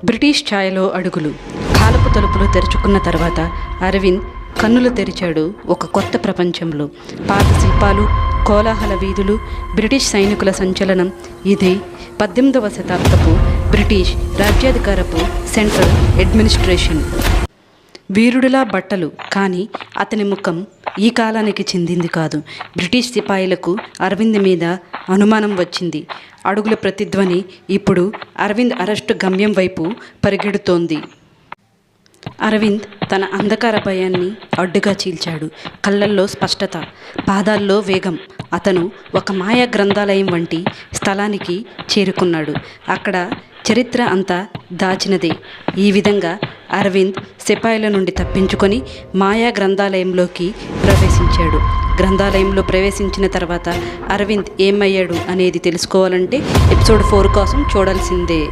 British ఛాయలో అడుగులు. కాలపు తలుపులు తెరుచుకున్న తర్వాత అరవింద్ కన్నులు తెరిచాడు ఒక కొత్త ప్రపంచంలో. పాత శిల్పాలు, కోలాహల వీధులు, బ్రిటిష్ సైనికుల సంచలనం. ఇది 18వ శతాబ్దపు బ్రిటిష్ రాజ్యాధికారపు సెంట్రల్ అడ్మినిస్ట్రేషన్. వీరుడిలా బట్టలు, కానీ అతని ముఖం ఈ కాలానికి చెందింది కాదు. బ్రిటిష్ సిపాయిలకు అరవింద్ మీద అనుమానం వచ్చింది. అడుగుల ప్రతిధ్వని ఇప్పుడు అరవింద్ అరెస్టు గమ్యం వైపు పరిగెడుతోంది. అరవింద్ తన అంధకార భయాన్ని అడ్డుగా చీల్చాడు. కళ్ళల్లో స్పష్టత, పాదాల్లో వేగం. అతను ఒక మాయా గ్రంథాలయం వంటి స్థలానికి చేరుకున్నాడు. అక్కడ చరిత్ర అంతా దాచినదే. ఈ విధంగా అరవింద్ సిపాయిల నుండి తప్పించుకొని మాయా గ్రంథాలయంలోకి ప్రవేశించాడు. గ్రంథాలయంలో ప్రవేశించిన తర్వాత అరవింద్ ఏమయ్యాడు అనేది తెలుసుకోవాలంటే ఎపిసోడ్ 4 కోసం చూడాల్సిందే.